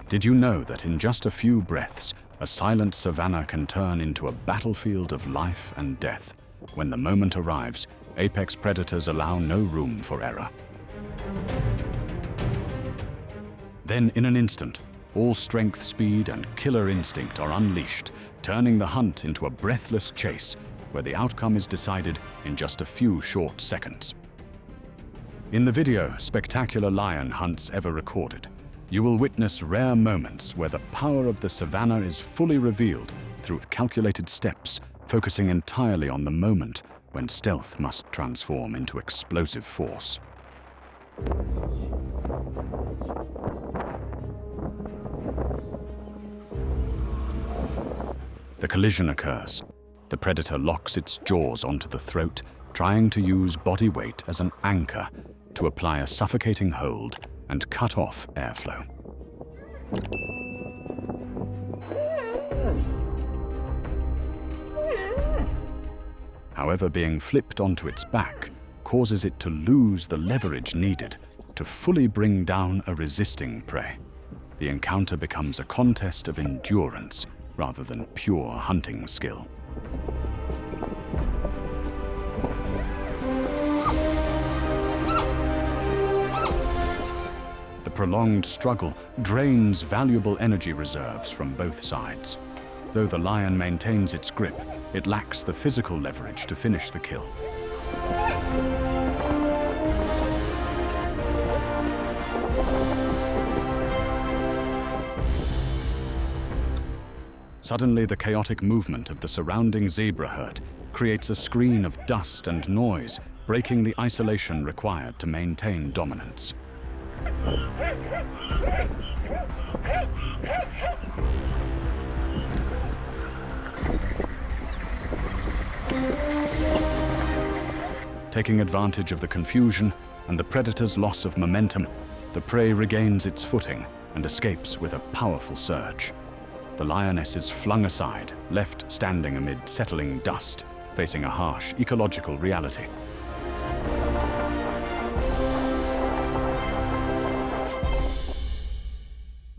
Did you know that in just a few breaths, a silent savanna can turn into a battlefield of life and death? When the moment arrives, apex predators allow no room for error. Then, in an instant, all strength, speed, and killer instinct are unleashed, turning the hunt into a breathless chase, where the outcome is decided in just a few short seconds. In the video, Spectacular Lion Hunts Ever Recorded, you will witness rare moments where the power of the savanna is fully revealed through calculated steps, focusing entirely on the moment when stealth must transform into explosive force. The collision occurs. The predator locks its jaws onto the throat, trying to use body weight as an anchor to apply a suffocating hold and cut off airflow. However, being flipped onto its back causes it to lose the leverage needed to fully bring down a resisting prey. The encounter becomes a contest of endurance rather than pure hunting skill. The prolonged struggle drains valuable energy reserves from both sides. Though the lion maintains its grip, it lacks the physical leverage to finish the kill. Suddenly, the chaotic movement of the surrounding zebra herd creates a screen of dust and noise, breaking the isolation required to maintain dominance. Taking advantage of the confusion and the predator's loss of momentum, the prey regains its footing and escapes with a powerful surge. The lioness is flung aside, left standing amid settling dust, facing a harsh ecological reality.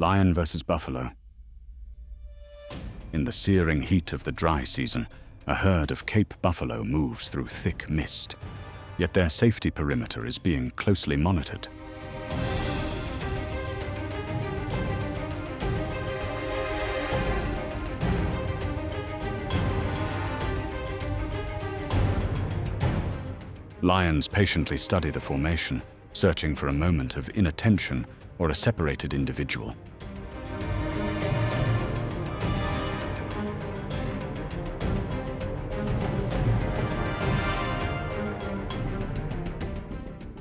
Lion versus buffalo. In the searing heat of the dry season, a herd of Cape buffalo moves through thick mist, yet their safety perimeter is being closely monitored. Lions patiently study the formation, searching for a moment of inattention or a separated individual.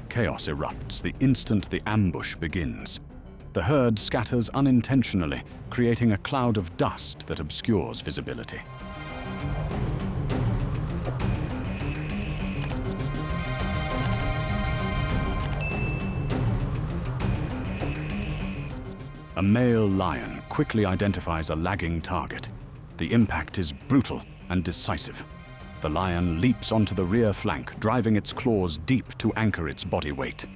Chaos erupts the instant the ambush begins. The herd scatters unintentionally, creating a cloud of dust that obscures visibility. A male lion quickly identifies a lagging target. The impact is brutal and decisive. The lion leaps onto the rear flank, driving its claws deep to anchor its body weight.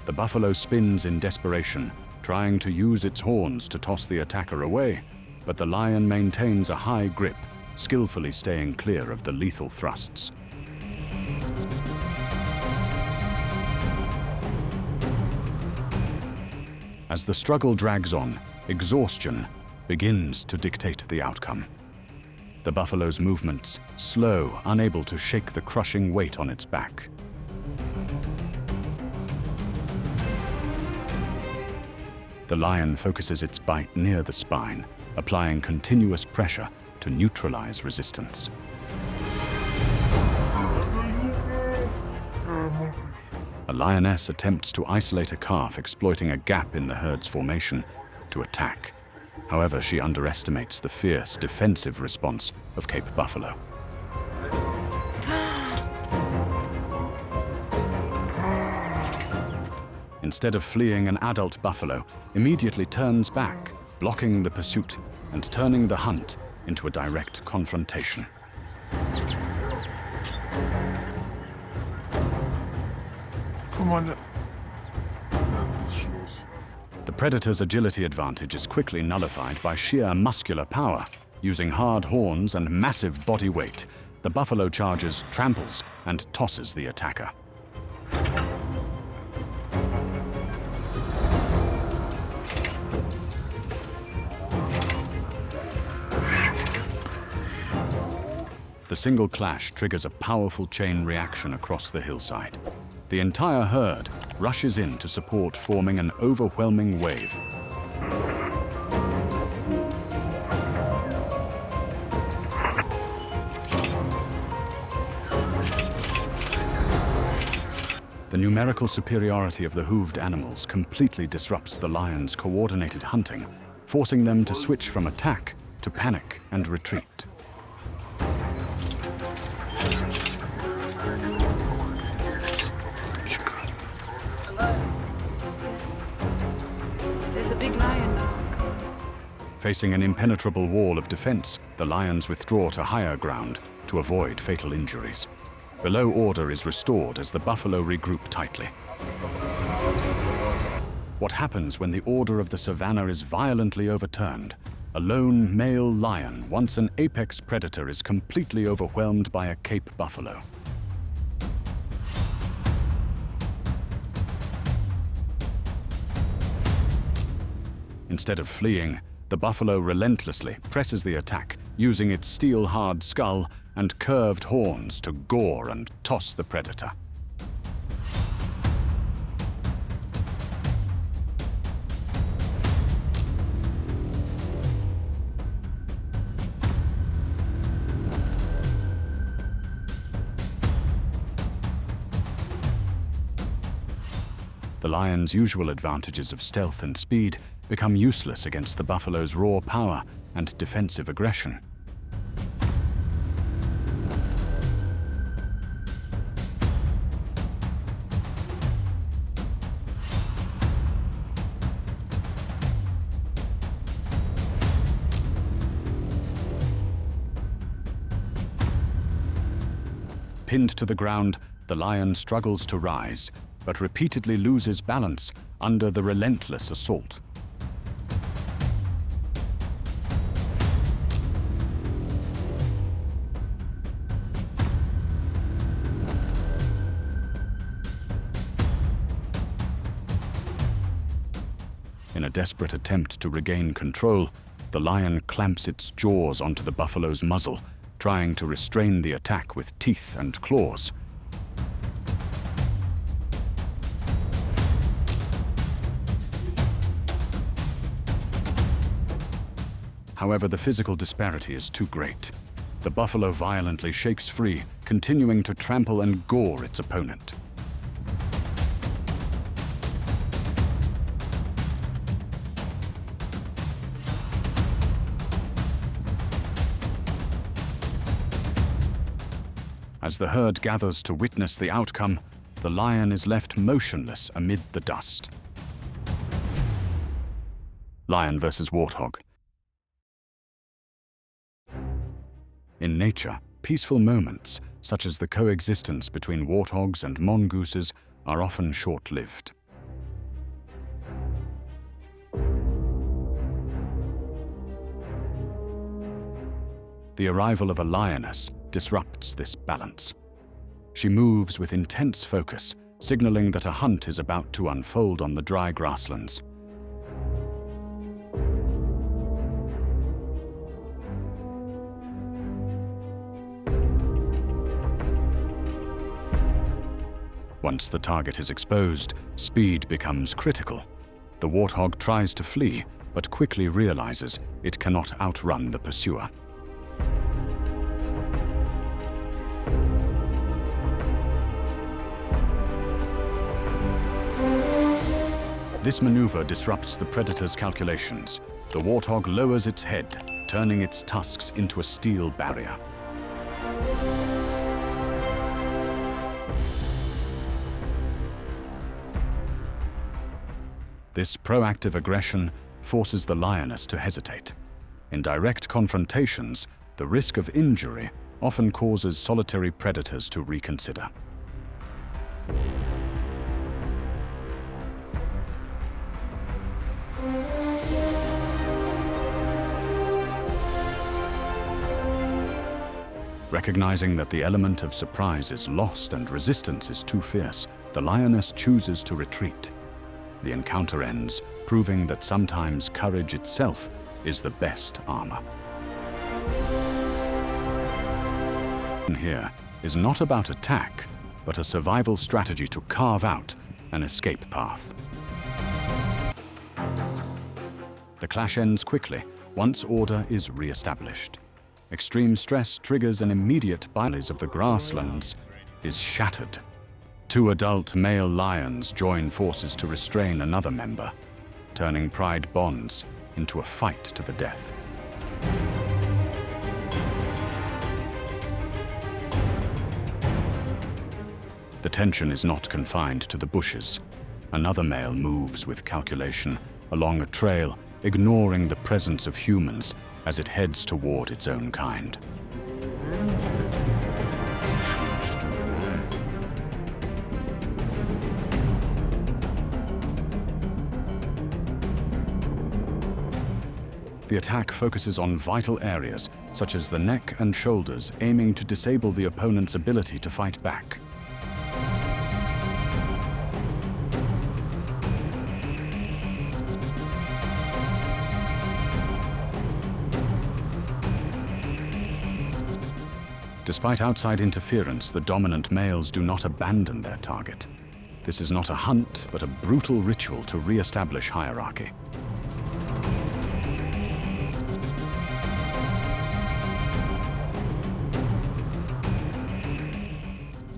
The buffalo spins in desperation, trying to use its horns to toss the attacker away, but the lion maintains a high grip, skillfully staying clear of the lethal thrusts. As the struggle drags on, exhaustion begins to dictate the outcome. The buffalo's movements slow, unable to shake the crushing weight on its back. The lion focuses its bite near the spine, applying continuous pressure to neutralize resistance. A lioness attempts to isolate a calf, exploiting a gap in the herd's formation to attack. However, she underestimates the fierce defensive response of Cape buffalo. Instead of fleeing, an adult buffalo immediately turns back, blocking the pursuit and turning the hunt into a direct confrontation. Kommande. The predator's agility advantage is quickly nullified by sheer muscular power. Using hard horns and massive body weight, the buffalo charges, tramples, and tosses the attacker. The single clash triggers a powerful chain reaction across the hillside. The entire herd rushes in to support, forming an overwhelming wave. The numerical superiority of the hooved animals completely disrupts the lion's coordinated hunting, forcing them to switch from attack to panic and retreat. There's a big lion now. Facing an impenetrable wall of defense, the lions withdraw to higher ground to avoid fatal injuries. Below, order is restored as the buffalo regroup tightly. What happens when the order of the savannah is violently overturned? A lone male lion, once an apex predator, is completely overwhelmed by a Cape buffalo. Instead of fleeing, the buffalo relentlessly presses the attack, using its steel-hard skull and curved horns to gore and toss the predator. The lion's usual advantages of stealth and speed become useless against the buffalo's raw power and defensive aggression. Pinned to the ground, the lion struggles to rise, but repeatedly loses balance under the relentless assault. In a desperate attempt to regain control, the lion clamps its jaws onto the buffalo's muzzle, trying to restrain the attack with teeth and claws. However, the physical disparity is too great. The buffalo violently shakes free, continuing to trample and gore its opponent. As the herd gathers to witness the outcome, the lion is left motionless amid the dust. Lion versus warthog. In nature, peaceful moments, such as the coexistence between warthogs and mongooses, are often short-lived. The arrival of a lioness disrupts this balance. She moves with intense focus, signaling that a hunt is about to unfold on the dry grasslands. Once the target is exposed, speed becomes critical. The warthog tries to flee, but quickly realizes it cannot outrun the pursuer. This maneuver disrupts the predator's calculations. The warthog lowers its head, turning its tusks into a steel barrier. This proactive aggression forces the lioness to hesitate. In direct confrontations, the risk of injury often causes solitary predators to reconsider. Recognizing that the element of surprise is lost and resistance is too fierce, the lioness chooses to retreat. The encounter ends, proving that sometimes courage itself is the best armor. Here is not about attack, but a survival strategy to carve out an escape path. The clash ends quickly once order is re-established. Extreme stress triggers an immediate balance of the grasslands is shattered. Two adult male lions join forces to restrain another member, turning pride bonds into a fight to the death. The tension is not confined to the bushes. Another male moves with calculation along a trail, ignoring the presence of humans as it heads toward its own kind. The attack focuses on vital areas, such as the neck and shoulders, aiming to disable the opponent's ability to fight back. Despite outside interference, the dominant males do not abandon their target. This is not a hunt, but a brutal ritual to re-establish hierarchy.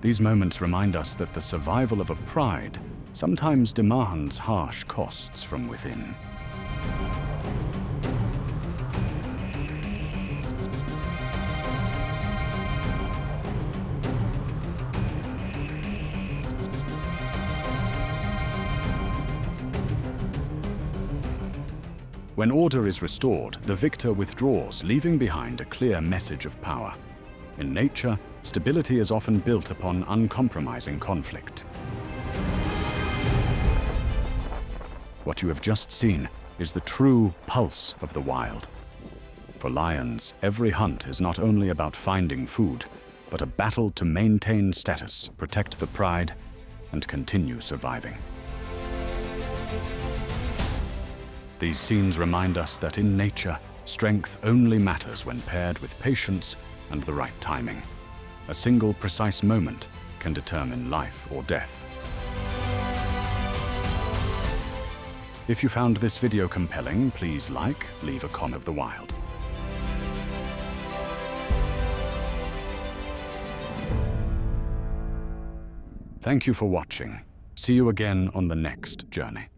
These moments remind us that the survival of a pride sometimes demands harsh costs from within. When order is restored, the victor withdraws, leaving behind a clear message of power. In nature, stability is often built upon uncompromising conflict. What you have just seen is the true pulse of the wild. For lions, every hunt is not only about finding food, but a battle to maintain status, protect the pride, and continue surviving. These scenes remind us that in nature, strength only matters when paired with patience and the right timing. A single precise moment can determine life or death. If you found this video compelling, please leave a comment of the wild. Thank you for watching. See you again on the next journey.